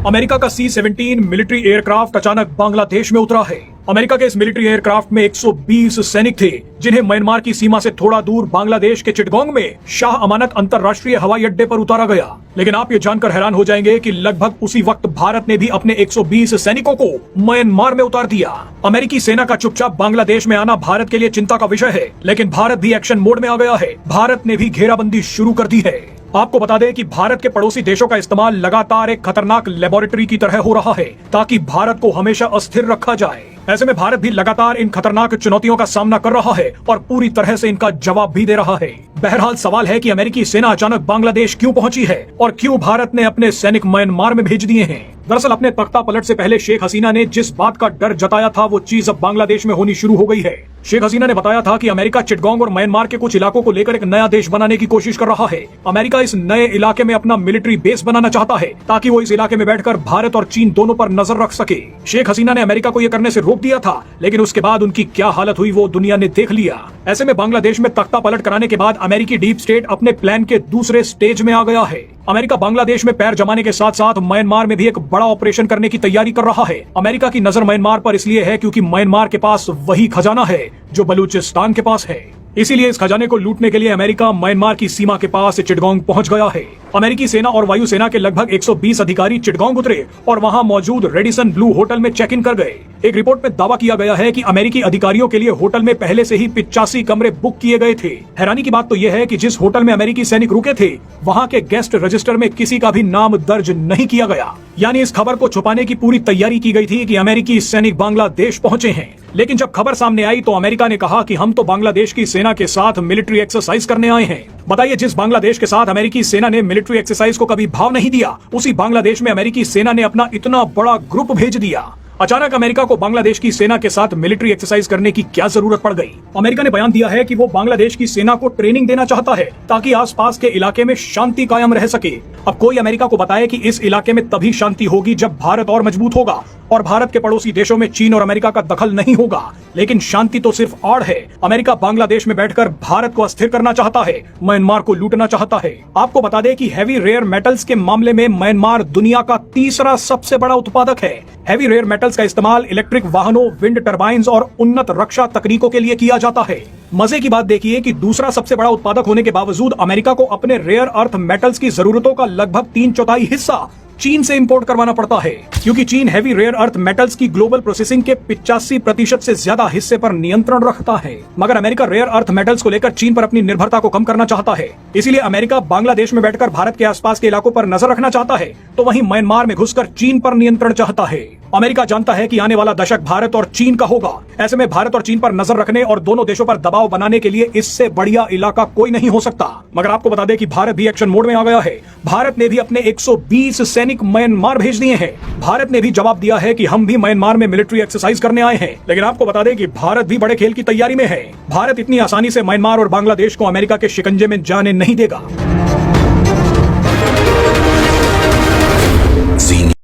America का C-17 military aircraft अचानक बांग्लादेश में उतरा है। अमेरिका के इस मिलिट्री एयरक्राफ्ट में 120 सैनिक थे, जिन्हें म्यांमार की सीमा से थोड़ा दूर बांग्लादेश के चिटगोंग में शाह अमानत अंतर्राष्ट्रीय हवाई अड्डे पर उतारा गया। लेकिन आप ये जानकर हैरान हो जाएंगे कि लगभग उसी वक्त भारत ने भी अपने 120 सैनिकों को म्यांमार में उतार दिया। अमेरिकी सेना का चुपचाप बांग्लादेश में आना भारत के लिए चिंता का विषय है, लेकिन भारत भी एक्शन मोड में आ गया है। भारत ने भी घेराबंदी शुरू कर दी है। आपको बता दें कि भारत के पड़ोसी देशों का इस्तेमाल लगातार एक खतरनाक लेबोरेटरी की तरह हो रहा है, ताकि भारत को हमेशा अस्थिर रखा जाए। ऐसे में भारत भी लगातार इन खतरनाक चुनौतियों का सामना कर रहा है और पूरी तरह से इनका जवाब भी दे रहा है। बहरहाल सवाल है कि अमेरिकी सेना अचानक बांग्लादेश क्यों पहुंची है और क्यों भारत ने अपने सैनिक म्यांमार में भेज दिए हैं। दरअसल अपने तख्ता पलट से पहले शेख हसीना ने जिस बात का डर जताया था, वो चीज अब बांग्लादेश में होनी शुरू हो गई है। शेख हसीना ने बताया था कि अमेरिका चिटगोंग और म्यांमार के कुछ इलाकों को लेकर एक नया देश बनाने की कोशिश कर रहा है। अमेरिका इस नए इलाके में अपना मिलिट्री बेस बनाना चाहता है, ताकि वो इस इलाके में बैठकर भारत और चीन दोनों पर नजर रख सके। शेख हसीना ने अमेरिका को यह करने से रोक दिया था, लेकिन उसके बाद उनकी क्या हालत हुई वो दुनिया ने देख लिया। ऐसे में बांग्लादेश में तख्ता पलट कराने के बाद अमेरिकी डीप स्टेट अपने प्लान के दूसरे स्टेज में आ गया है। अमेरिका बांग्लादेश में पैर जमाने के साथ साथ म्यांमार में भी एक बड़ा ऑपरेशन करने की तैयारी कर रहा है। अमेरिका की नजर म्यांमार पर इसलिए है क्योंकि म्यांमार के पास वही खजाना है जो बलूचिस्तान के पास है। इसीलिए इस खजाने को लूटने के लिए अमेरिका म्यांमार की सीमा के पास चिटगोंग पहुंच गया है। अमेरिकी सेना और वायुसेना के लगभग 120 अधिकारी चिटगोंग उतरे और वहां मौजूद रेडिसन ब्लू होटल में चेक इन कर गए। एक रिपोर्ट में दावा किया गया है कि अमेरिकी अधिकारियों के लिए होटल में पहले से ही 85 कमरे बुक किए गए थे। हैरानी की बात तो यह है कि जिस होटल में अमेरिकी सैनिक रुके थे, वहां के गेस्ट रजिस्टर में किसी का भी नाम दर्ज नहीं किया गया। यानी इस खबर को छुपाने की पूरी तैयारी की गई थी कि अमेरिकी सैनिक बांग्लादेश पहुंचे हैं। लेकिन जब खबर सामने आई तो अमेरिका ने कहा कि हम तो बांग्लादेश की सेना के साथ मिलिट्री एक्सरसाइज करने आए हैं। बताइए, जिस बांग्लादेश के साथ अमेरिकी सेना ने मिलिट्री एक्सरसाइज को कभी भाव नहीं दिया, उसी बांग्लादेश में अमेरिकी सेना ने अपना इतना बड़ा ग्रुप भेज दिया। अचानक अमेरिका को बांग्लादेश की सेना के साथ मिलिट्री एक्सरसाइज करने की क्या जरूरत पड़ गई? अमेरिका ने बयान दिया है कि वो बांग्लादेश की सेना को ट्रेनिंग देना चाहता है, ताकि आसपास के इलाके में शांति कायम रह सके। अब कोई अमेरिका को बताए कि इस इलाके में तभी शांति होगी जब भारत और मजबूत होगा और भारत के पड़ोसी देशों में चीन और अमेरिका का दखल नहीं होगा। लेकिन शांति तो सिर्फ आड़ है। अमेरिका बांग्लादेश में बैठकर भारत को अस्थिर करना चाहता है, म्यांमार को लूटना चाहता है। आपको बता दें कि हैवी रेयर मेटल्स के मामले में म्यांमार दुनिया का तीसरा सबसे बड़ा उत्पादक है। हैवी रेयर मेटल्स का इस्तेमाल इलेक्ट्रिक वाहनों, विंड टर्बाइन्स और उन्नत रक्षा तकनीकों के लिए किया जाता है। मजे की बात देखिए कि दूसरा सबसे बड़ा उत्पादक होने के बावजूद अमेरिका को अपने रेयर अर्थ मेटल्स की जरूरतों का लगभग 3/4 हिस्सा चीन से इंपोर्ट करवाना पड़ता है, क्योंकि चीन हैवी रेयर अर्थ मेटल्स की ग्लोबल प्रोसेसिंग के 85% से ज्यादा हिस्से पर नियंत्रण रखता है। मगर अमेरिका रेयर अर्थ मेटल्स को लेकर चीन पर अपनी निर्भरता को कम करना चाहता है। इसीलिए अमेरिका बांग्लादेश में बैठकर भारत के आसपास के इलाकों पर नजर रखना चाहता है, तो वहीं म्यांमार में घुसकर चीन पर नियंत्रण चाहता है। अमेरिका जानता है कि आने वाला दशक भारत और चीन का होगा। ऐसे में भारत और चीन पर नजर रखने और दोनों देशों पर दबाव बनाने के लिए इससे बढ़िया इलाका कोई नहीं हो सकता। मगर आपको बता दें कि भारत भी एक्शन मोड में आ गया है। भारत ने भी अपने 120 सैनिक म्यांमार भेज दिए हैं। भारत ने भी जवाब दिया है कि हम भी म्यांमार में मिलिट्री एक्सरसाइज करने आए हैं। लेकिन आपको बता दें कि भारत भी बड़े खेल की तैयारी में है। भारत इतनी आसानी से म्यांमार और बांग्लादेश को अमेरिका के शिकंजे में जाने नहीं देगा।